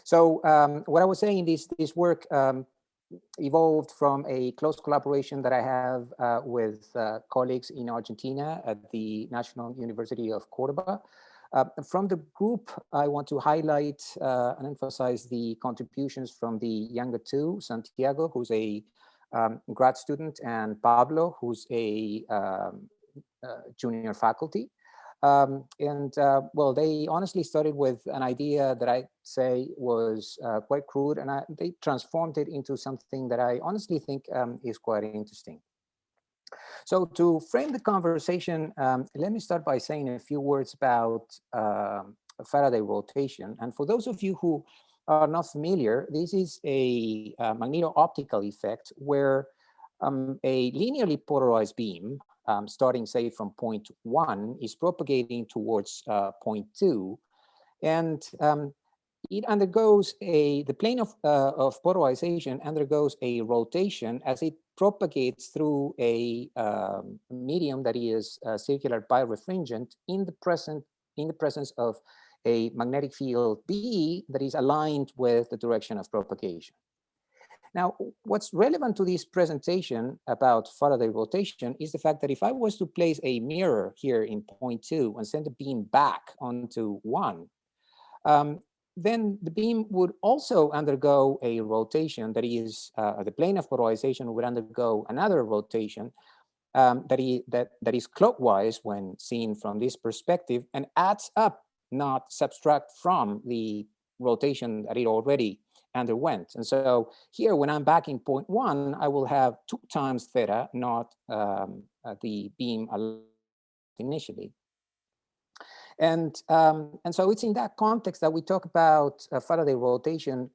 So what I was saying, this work evolved from a close collaboration that I have with colleagues in Argentina at the National University of Cordoba. From the group, I want to highlight and emphasize the contributions from the younger two, Santiago, who's a grad student, and Pablo, who's a junior faculty. Well, they honestly started with an idea that I say was quite crude, and they transformed it into something that I honestly think is quite interesting. So to frame the conversation, let me start by saying a few words about Faraday rotation. And for those of you who are not familiar, this is a magneto-optical effect where a linearly polarized beam starting, say, from point 1 is propagating towards point 2. And it undergoes the plane of polarization undergoes a rotation as it propagates through a medium that is circular birefringent in the presence of a magnetic field B that is aligned with the direction of propagation. Now, what's relevant to this presentation about Faraday rotation is the fact that if I was to place a mirror here in point 2 and send the beam back onto 1, then the beam would also undergo a rotation that is, the plane of polarization would undergo another rotation that is clockwise when seen from this perspective and adds up, not subtract from the rotation that it already underwent. And so here, when I'm back in point 1, I will have 2 times theta, not the beam initially. And so it's in that context that we talk about Faraday rotation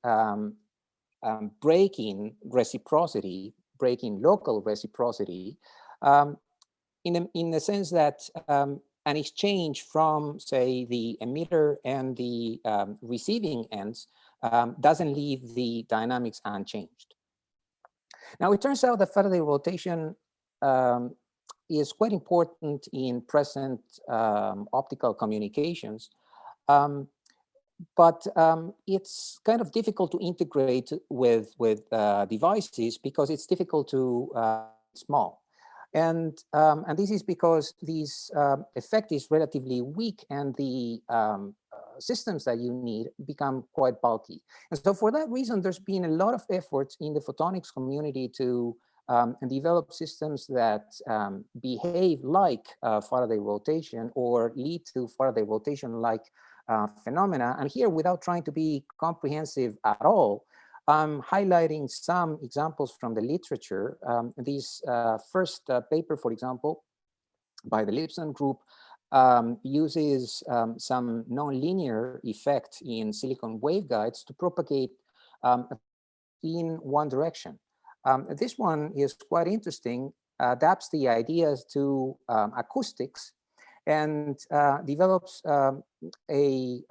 breaking reciprocity, breaking local reciprocity, in the sense that an exchange from, say, the emitter and the receiving ends doesn't leave the dynamics unchanged. Now, it turns out that Faraday rotation is quite important in present optical communications, but it's kind of difficult to integrate with devices because it's difficult to small. And this is because this effect is relatively weak, and the systems that you need become quite bulky. And so for that reason, there's been a lot of efforts in the photonics community to develop systems that behave like Faraday rotation or lead to Faraday rotation-like phenomena. And here, without trying to be comprehensive at all, I'm highlighting some examples from the literature. This first paper, for example, by the Lipson group, uses some nonlinear effect in silicon waveguides to propagate in one direction. This one is quite interesting, adapts the ideas to acoustics, and develops a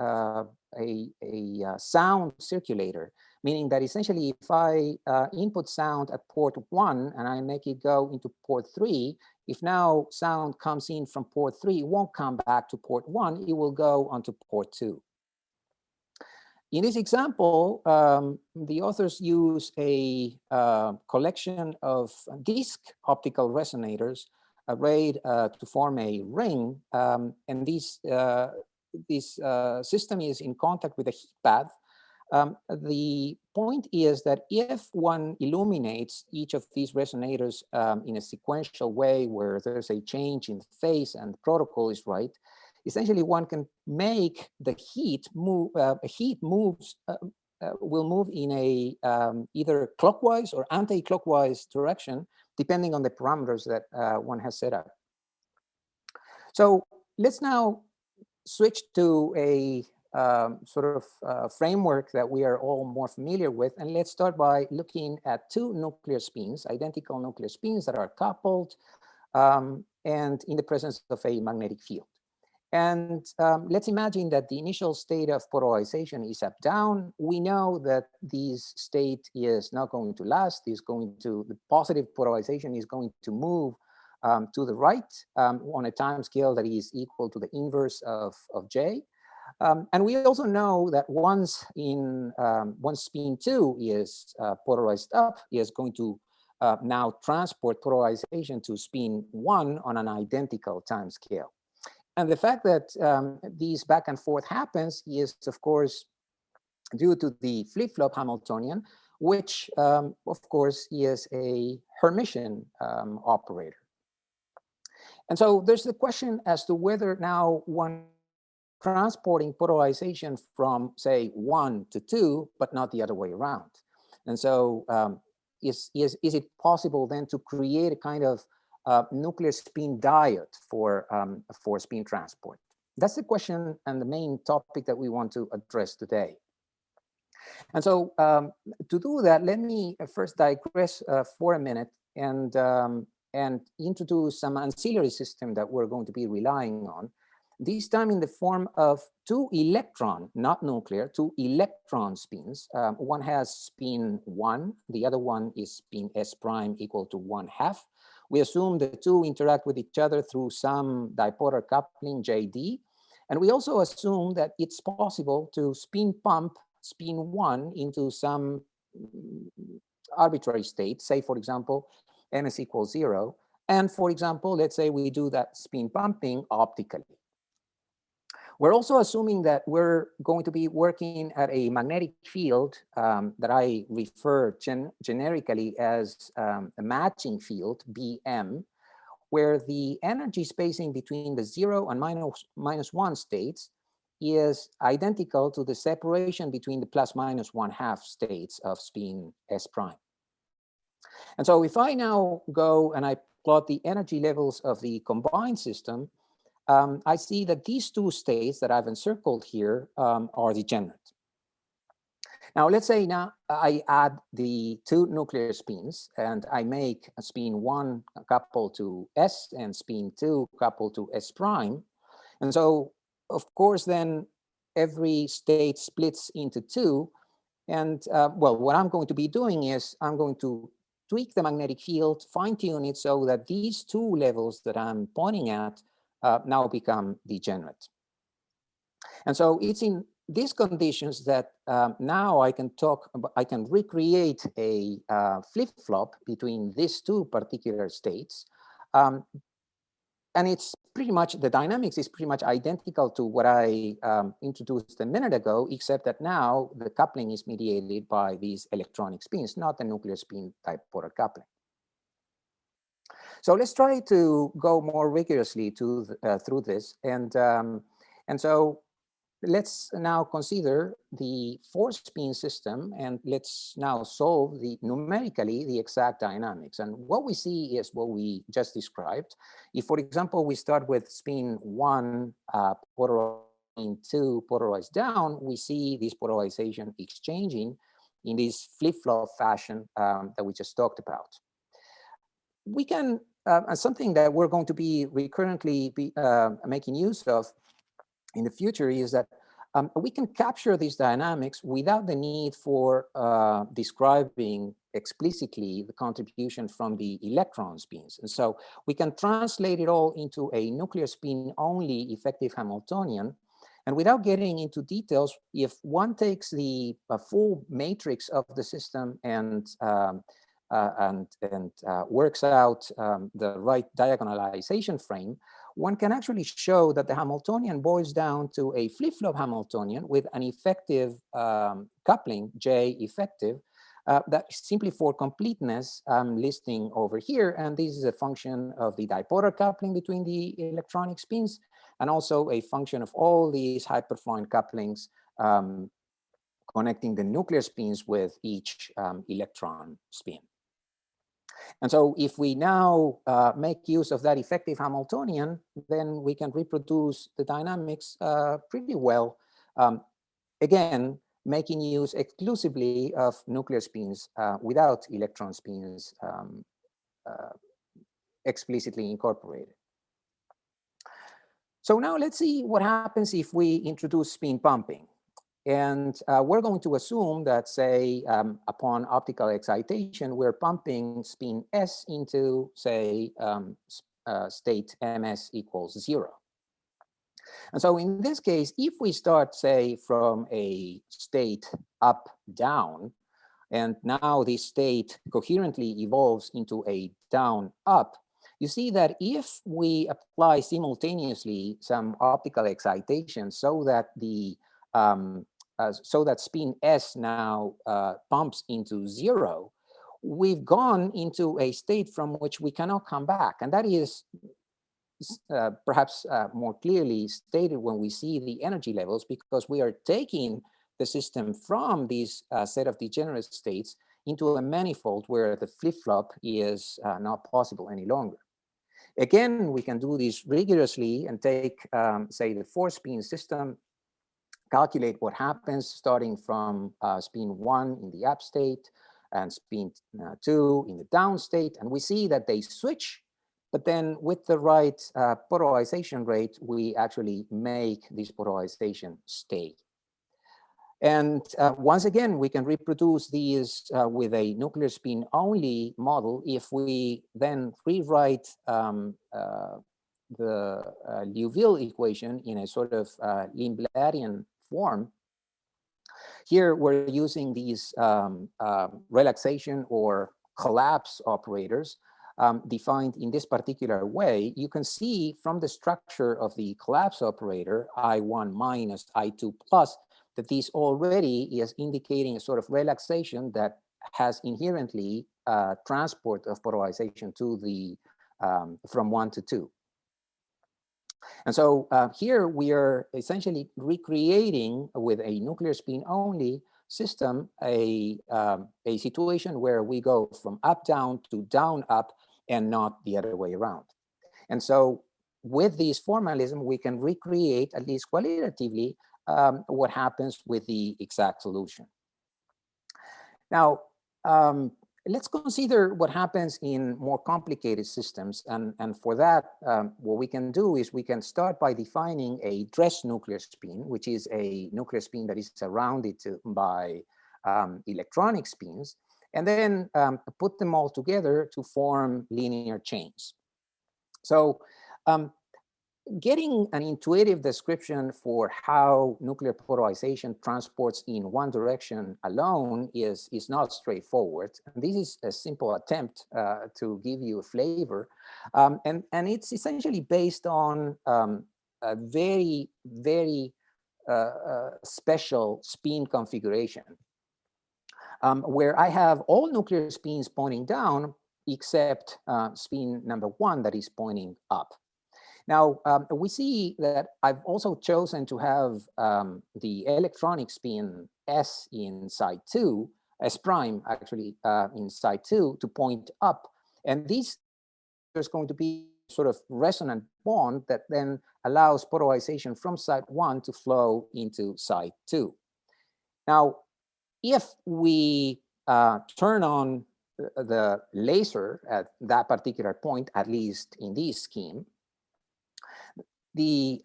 sound circulator, meaning that essentially if I input sound at port 1 and I make it go into port 3, if now sound comes in from port 3, it won't come back to port 1, it will go onto port 2. In this example, the authors use a collection of disc optical resonators arrayed to form a ring, and this system is in contact with a heat path. The point is that if one illuminates each of these resonators in a sequential way where there's a change in phase and the protocol is right, essentially one can make the heat move. Will move in a either clockwise or anti-clockwise direction, depending on the parameters that one has set up. So let's now switch to a sort of framework that we are all more familiar with. And let's start by looking at 2 nuclear spins, identical nuclear spins that are coupled and in the presence of a magnetic field. And let's imagine that the initial state of polarization is up-down. We know that this state is not going to last. The positive polarization is going to move to the right on a time scale that is equal to the inverse of J. And we also know that once spin 2 is polarized up, is going to now transport polarization to spin 1 on an identical time scale. And the fact that these back and forth happens is, of course, due to the flip-flop Hamiltonian, which, of course, is a Hermitian operator. And so there's the question as to whether now one transporting polarization from, say, 1 to 2, but not the other way around. And so is it possible then to create a kind of nuclear spin diode for spin transport? That's the question and the main topic that we want to address today. And so to do that, let me first digress for a minute and introduce some ancillary system that we're going to be relying on, this time in the form of two electron, not nuclear, two electron spins. One has spin 1, the other one is spin S prime equal to 1/2. We assume the two interact with each other through some dipolar coupling JD. And we also assume that it's possible to spin pump spin 1 into some arbitrary state, say, for example, ms equals 0. And for example, let's say we do that spin pumping optically. We're also assuming that we're going to be working at a magnetic field that I refer generically as a matching field, BM, where the energy spacing between the 0 and minus 1 states is identical to the separation between the plus minus 1/2 states of spin S prime. And so if I now go and I plot the energy levels of the combined system, I see that these two states that I've encircled here are degenerate. Now, let's say now I add the two nuclear spins and I make a spin 1 coupled to S and spin 2 coupled to S prime. And so, of course, then every state splits into 2. And well, what I'm going to be doing is I'm going to tweak the magnetic field, fine tune it so that these two levels that I'm pointing at now become degenerate. And so it's in these conditions that now I can recreate a flip-flop between these two particular states. And it's pretty much, the dynamics is pretty much identical to what I introduced a minute ago, except that now the coupling is mediated by these electronic spins, not the nuclear spin dipolar coupling. So let's try to go more rigorously through this. And so let's now consider the 4-spin system, and let's now solve numerically the exact dynamics. And what we see is what we just described. If, for example, we start with spin 1 polarized, spin 2 polarized down, we see this polarization exchanging in this flip-flop fashion that we just talked about. We can, something that we're going to be recurrently making use of in the future is that we can capture these dynamics without the need for describing explicitly the contribution from the electron spins. And so we can translate it all into a nuclear spin only effective Hamiltonian. And without getting into details, if one takes the full matrix of the system and works out the right diagonalization frame, one can actually show that the Hamiltonian boils down to a flip-flop Hamiltonian with an effective coupling, J effective, that simply for completeness I'm listing over here. And this is a function of the dipolar coupling between the electronic spins, and also a function of all these hyperfine couplings connecting the nuclear spins with each electron spin. And so if we now make use of that effective Hamiltonian, then we can reproduce the dynamics pretty well. Again, making use exclusively of nuclear spins without electron spins explicitly incorporated. So now let's see what happens if we introduce spin pumping. And we're going to assume that, say, upon optical excitation, we're pumping spin S into, say, state ms equals 0. And so in this case, if we start, say, from a state up, down, and now this state coherently evolves into a down, up, you see that if we apply simultaneously some optical excitation so that the so that spin S now pumps into 0, we've gone into a state from which we cannot come back. And that is perhaps more clearly stated when we see the energy levels, because we are taking the system from these set of degenerate states into a manifold where the flip-flop is not possible any longer. Again, we can do this rigorously and take, say, the 4-spin system, calculate what happens starting from spin 1 in the up state and spin 2 in the down state. And we see that they switch, but then with the right polarization rate, we actually make this polarization stay. And once again, we can reproduce these with a nuclear spin only model if we then rewrite the Liouville equation in a sort of Lindbladian form. Here we're using these relaxation or collapse operators defined in this particular way. You can see from the structure of the collapse operator, I1 minus I2 plus, that this already is indicating a sort of relaxation that has inherently transport of polarization to the from 1 to 2. And so here we are essentially recreating with a nuclear spin only system a situation where we go from up down to down up and not the other way around. And so with this formalism, we can recreate, at least qualitatively, what happens with the exact solution. Now, let's consider what happens in more complicated systems. And for that, what we can do is we can start by defining a dress nuclear spin, which is a nuclear spin that is surrounded by electronic spins, and then put them all together to form linear chains. So getting an intuitive description for how nuclear polarization transports in one direction alone is not straightforward. And this is a simple attempt to give you a flavor. And it's essentially based on a very, very special spin configuration where I have all nuclear spins pointing down except spin number 1 that is pointing up. Now, we see that I've also chosen to have the electronic spin S in side 2, S prime actually in side 2 to point up. And this is going to be sort of resonant bond that then allows polarization from side 1 to flow into side 2. Now, if we turn on the laser at that particular point, at least in this scheme, the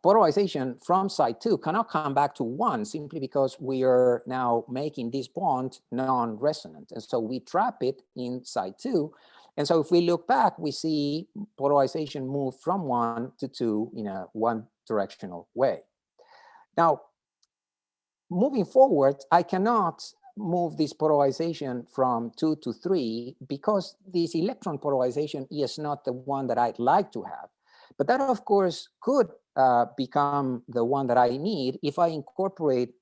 polarization from side 2 cannot come back to 1 simply because we are now making this bond non-resonant. And so we trap it in side 2. And so if we look back, we see polarization move from 1 to 2 in a one-directional way. Now, moving forward, I cannot move this polarization from 2 to 3 because this electron polarization is not the one that I'd like to have. But that, of course, could become the one that I need if I incorporate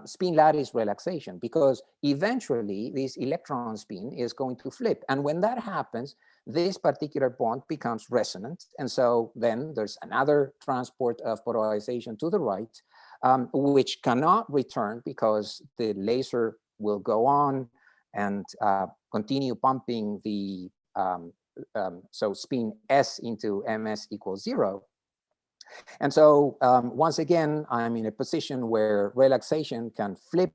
spin lattice relaxation, because eventually this electron spin is going to flip. And when that happens, this particular bond becomes resonant. And so then there's another transport of polarization to the right, which cannot return because the laser will go on and continue pumping the so spin S into MS equals 0. And so once again, I'm in a position where relaxation can flip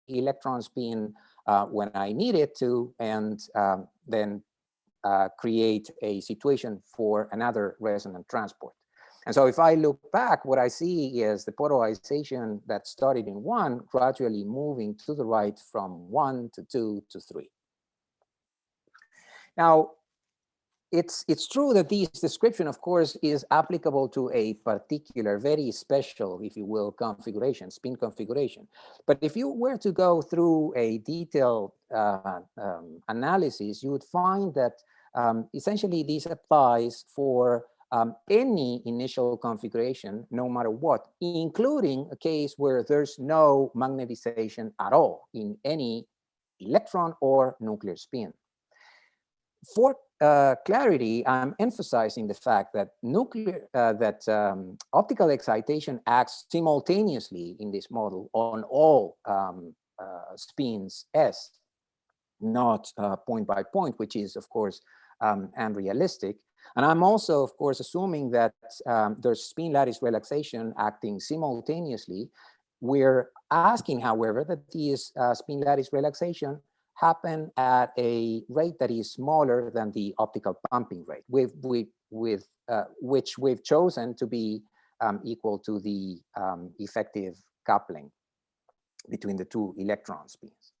electron spin when I need it to, and then create a situation for another resonant transport. And so if I look back, what I see is the polarization that started in 1 gradually moving to the right from 1 to 2 to 3. Now, it's true that this description, of course, is applicable to a particular, very special, if you will, configuration, spin configuration. But if you were to go through a detailed analysis, you would find that essentially this applies for any initial configuration, no matter what, including a case where there's no magnetization at all in any electron or nuclear spin. For clarity, I'm emphasizing the fact that optical excitation acts simultaneously in this model on all spins S, not point by point, which is, of course, unrealistic. And I'm also, of course, assuming that there's spin lattice relaxation acting simultaneously. We're asking, however, that these spin lattice relaxation happen at a rate that is smaller than the optical pumping rate, which we've chosen to be equal to the effective coupling between the two electron spins.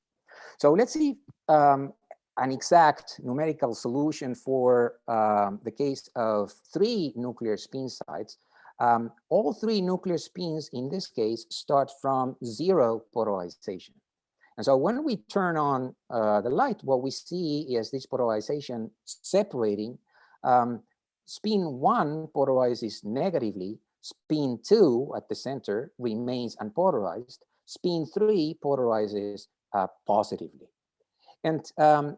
So let's see an exact numerical solution for the case of 3 nuclear spin sites. All 3 nuclear spins in this case start from 0 polarization. And so when we turn on the light, what we see is this polarization separating. Spin 1 polarizes negatively. Spin 2 at the center remains unpolarized. Spin 3 polarizes positively. And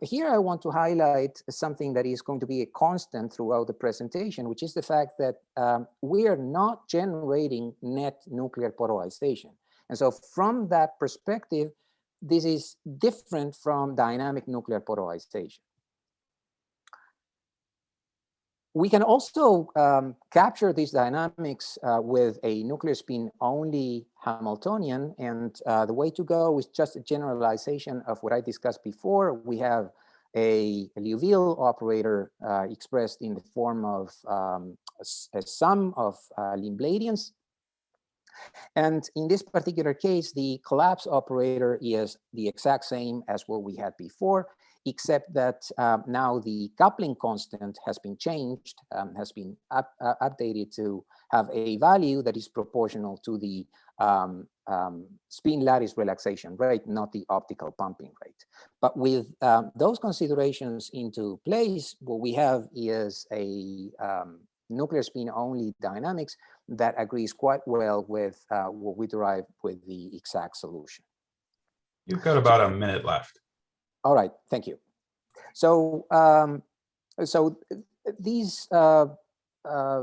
here I want to highlight something that is going to be a constant throughout the presentation, which is the fact that we are not generating net nuclear polarization. And so from that perspective, this is different from dynamic nuclear polarization. We can also capture these dynamics with a nuclear spin only Hamiltonian, and the way to go is just a generalization of what I discussed before. We have a Liouville operator expressed in the form of a sum of Lindbladians. And in this particular case, the collapse operator is the exact same as what we had before, except that now the coupling constant has been changed, has been updated to have a value that is proportional to the spin lattice relaxation rate, not the optical pumping rate. But with those considerations into place, what we have is a nuclear spin only dynamics that agrees quite well with what we derive with the exact solution. You've got about a minute left. All right, thank you. So, these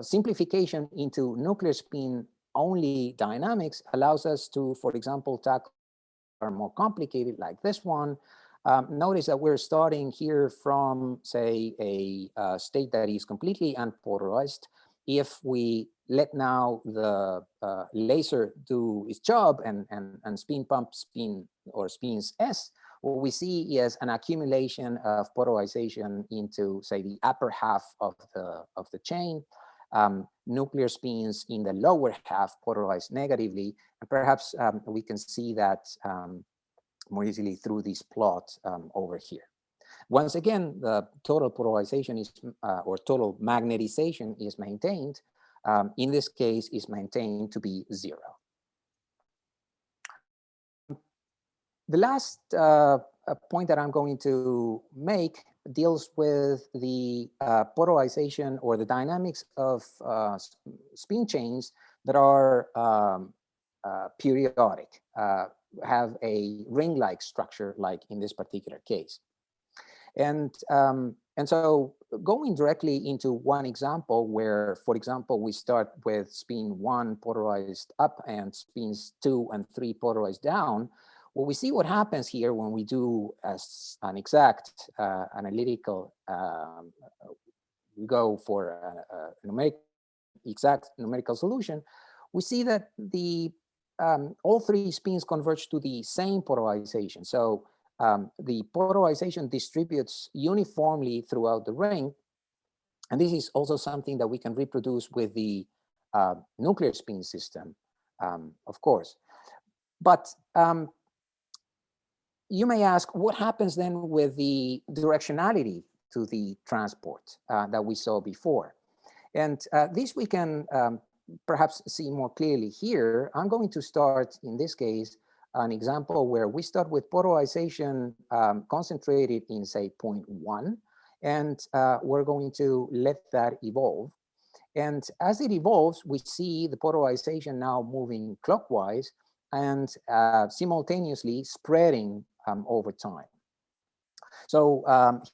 simplification into nuclear spin only dynamics allows us to, for example, tackle more complicated like this one. Notice that we're starting here from, say, a state that is completely unpolarized. If we let now the laser do its job and spin pump spin or spins S, what we see is an accumulation of polarization into, say, the upper half of the chain. Nuclear spins in the lower half polarize negatively, and perhaps we can see that more easily through this plot over here. Once again, the total polarization is, or total magnetization is maintained. In this case, is maintained to be 0. The last point that I'm going to make deals with the polarization or the dynamics of spin chains that are periodic, have a ring-like structure, like in this particular case. And so going directly into one example where, for example, we start with spin 1 polarized up and spins 2 and 3 polarized down, well, we see what happens here when we do as an exact analytical, we go for a exact numerical solution. We see that the all 3 spins converge to the same polarization. So the polarization distributes uniformly throughout the ring. And this is also something that we can reproduce with the nuclear spin system, of course. But you may ask, what happens then with the directionality to the transport that we saw before. And this we can perhaps see more clearly here. I'm going to start, in this case, an example where we start with polarization concentrated in, say, 0.1, and we're going to let that evolve. And as it evolves, we see the polarization now moving clockwise and simultaneously spreading over time. So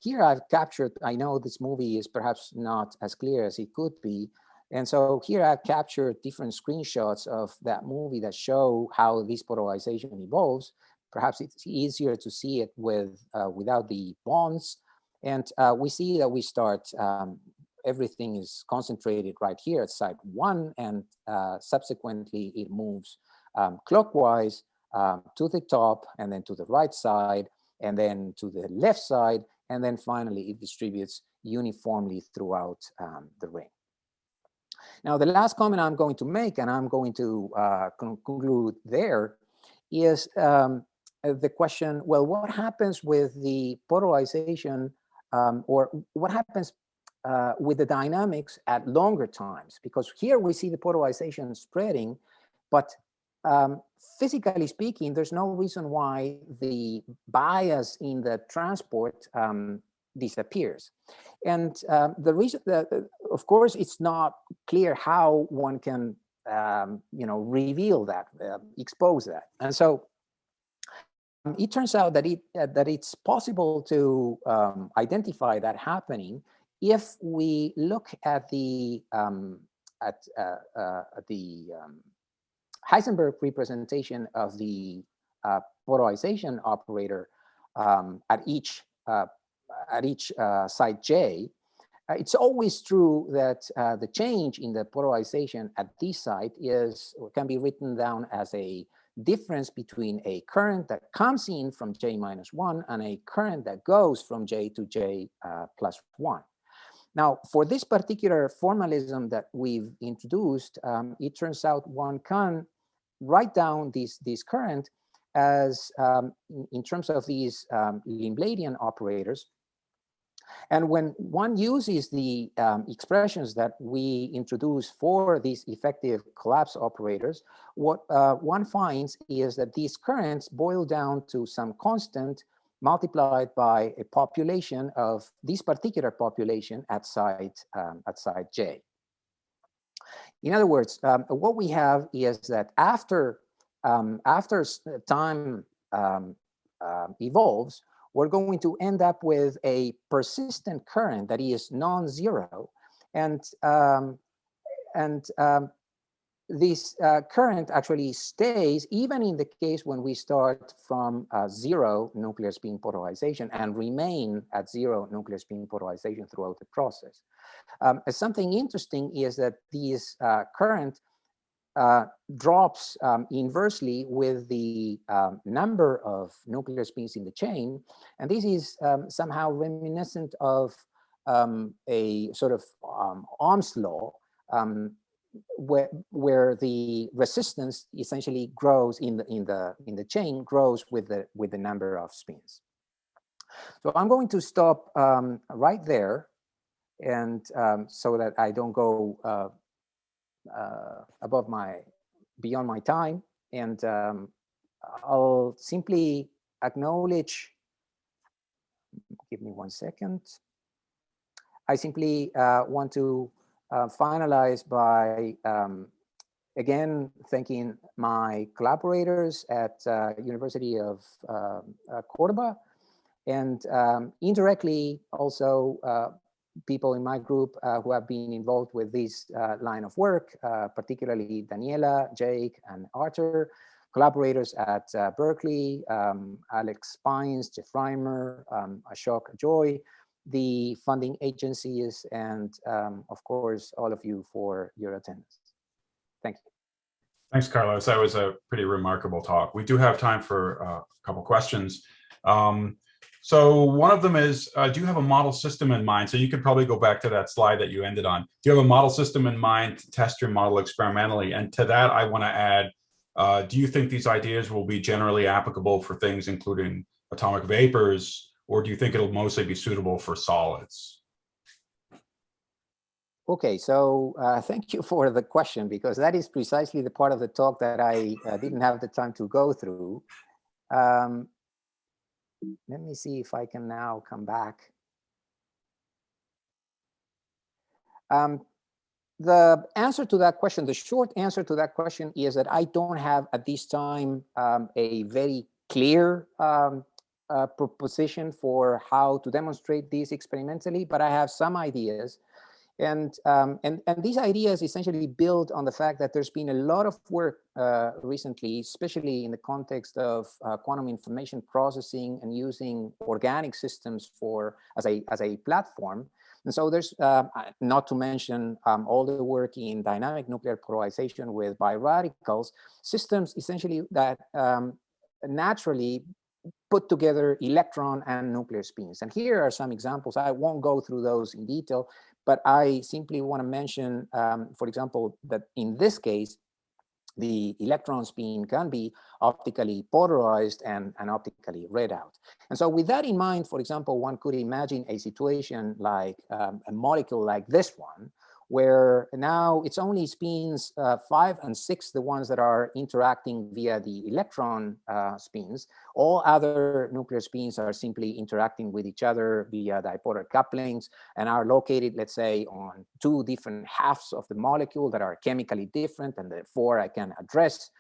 here I've captured, I know this movie is perhaps not as clear as it could be. And so here I've captured different screenshots of that movie that show how this polarization evolves. Perhaps it's easier to see it with without the bonds. And we see that we start, everything is concentrated right here at site 1, and subsequently it moves clockwise to the top, and then to the right side, and then to the left side, and then finally it distributes uniformly throughout the ring. Now, the last comment I'm going to make, and I'm going to conclude there, is the question, well, what happens with the polarization, or what happens with the dynamics at longer times? Because here we see the polarization spreading, but physically speaking, there's no reason why the bias in the transport disappears. And the reason that, of course, it's not clear how one can, reveal that, expose that. And so it turns out that it's possible to identify that happening if we look at the Heisenberg representation of the polarization operator at each site J. It's always true that the change in the polarization at this site can be written down as a difference between a current that comes in from J minus 1 and a current that goes from J to J plus 1. Now, for this particular formalism that we've introduced, it turns out one can write down this current as in terms of these Lindbladian operators. And when one uses the expressions that we introduce for these effective collapse operators, what one finds is that these currents boil down to some constant multiplied by a population of this particular population at site J. In other words, what we have is that after time evolves, we're going to end up with a persistent current that is non-zero, and this current actually stays even in the case when we start from 0 nuclear spin polarization and remain at 0 nuclear spin polarization throughout the process. Something interesting is that this current drops inversely with the number of nuclear spins in the chain. And this is somehow reminiscent of a sort of Ohm's law, where the resistance essentially grows in the chain, grows with the number of spins. So I'm going to stop right there, and so that I don't go beyond my time, and I'll simply acknowledge. Give me 1 second. I simply want to finalize by again thanking my collaborators at University of Cordoba, and indirectly also people in my group who have been involved with this line of work, particularly Daniela, Jake, and Arthur, collaborators at Berkeley, Alex Spines, Jeff Reimer, Ashok Joy, the funding agencies, and of course, all of you for your attendance. Thank you. Thanks, Carlos. That was a pretty remarkable talk. We do have time for a couple questions. So one of them is, do you have a model system in mind? So you could probably go back to that slide that you ended on. Do you have a model system in mind to test your model experimentally? And to that, I want to add, do you think these ideas will be generally applicable for things including atomic vapors or do you think it'll mostly be suitable for solids? Okay, so thank you for the question, because that is precisely the part of the talk that I didn't have the time to go through. Let me see if I can now come back. The answer to that question, the short answer to that question is that I don't have at this time a very clear proposition for how to demonstrate this experimentally, but I have some ideas. And these ideas essentially build on the fact that there's been a lot of work recently, especially in the context of quantum information processing and using organic systems as a platform. And so there's, not to mention all the work in dynamic nuclear polarization with biradicals, systems essentially that naturally put together electron and nuclear spins. And here are some examples. I won't go through those in detail, but I simply want to mention, for example, that in this case, the electron spin can be optically polarized and optically read out. And so with that in mind, for example, one could imagine a situation like a molecule like this one, where now it's only spins 5 and 6, the ones that are interacting via the electron spins. All other nuclear spins are simply interacting with each other via dipolar couplings and are located, let's say, on 2 different halves of the molecule that are chemically different, and therefore I can address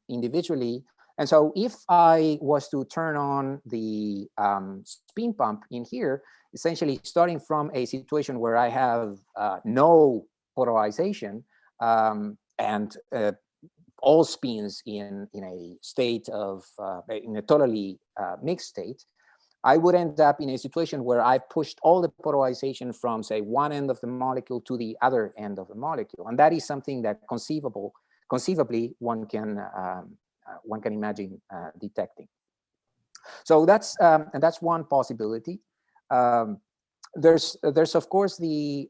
individually. And so if I was to turn on the spin pump in here, essentially starting from a situation where I have no polarization and all spins in a state of, in a totally mixed state, I would end up in a situation where I pushed all the polarization from, say, one end of the molecule to the other end of the molecule. And that is something that conceivably one can imagine detecting. So that's one possibility. There's of course the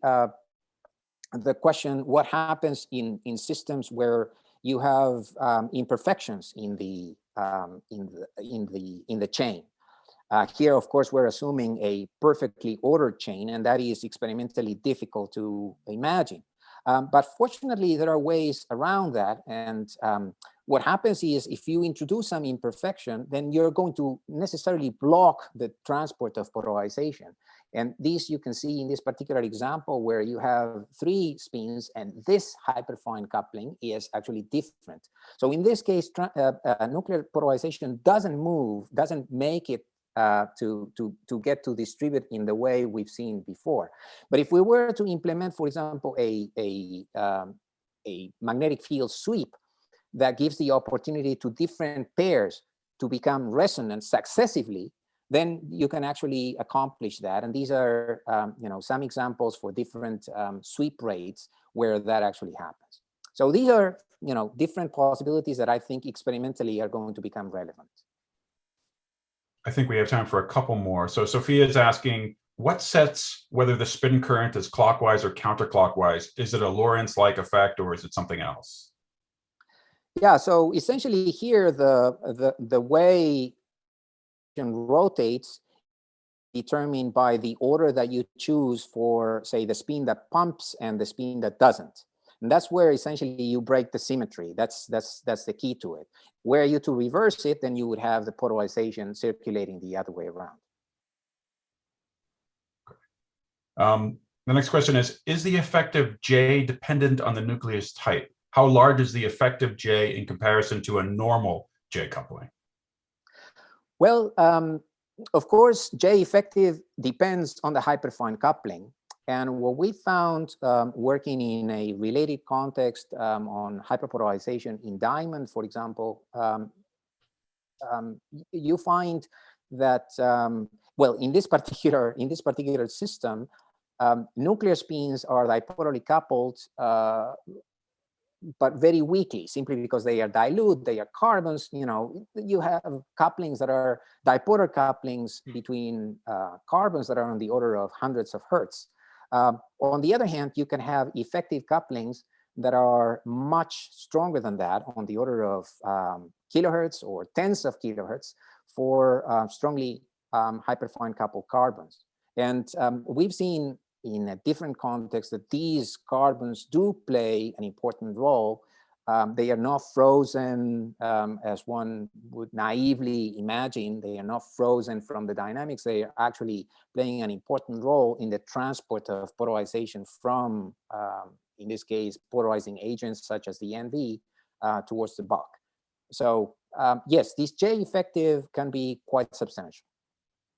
question: what happens in systems where you have imperfections in the chain? Here, of course, we're assuming a perfectly ordered chain, and that is experimentally difficult to imagine. But fortunately, there are ways around that. And what happens is, if you introduce some imperfection, then you're going to necessarily block the transport of polarization. And this you can see in this particular example, where you have 3 spins, and this hyperfine coupling is actually different. So in this case, nuclear polarization doesn't make it to get to distribute in the way we've seen before. But if we were to implement, for example, a magnetic field sweep that gives the opportunity to different pairs to become resonant successively, then you can actually accomplish that. And these are some examples for different sweep rates where that actually happens. So these are different possibilities that I think experimentally are going to become relevant. I think we have time for a couple more. So Sophia is asking, what sets whether the spin current is clockwise or counterclockwise? Is it a Lorentz-like effect, or is it something else? Yeah, so essentially here, the way it rotates determined by the order that you choose for, say, the spin that pumps and the spin that doesn't. And that's where essentially you break the symmetry. That's the key to it. Were you to reverse it, then you would have the polarization circulating the other way around. The next question is the effective J dependent on the nucleus type? How large is the effective J in comparison to a normal J coupling? Well, of course, J effective depends on the hyperfine coupling. And what we found working in a related context on hyperpolarization in diamond, for example, you find that, well, in this particular system, nuclear spins are dipolarly coupled, but very weakly, simply because they are dilute, they are carbons. You have couplings that are dipolar couplings between carbons that are on the order of hundreds of hertz. On the other hand, you can have effective couplings that are much stronger than that, on the order of kilohertz or tens of kilohertz, for strongly hyperfine coupled carbons. And we've seen in a different context that these carbons do play an important role. They are not frozen as one would naively imagine. They are not frozen from the dynamics. They are actually playing an important role in the transport of polarization from, in this case, polarizing agents such as the NV towards the bulk. So yes, this J effective can be quite substantial.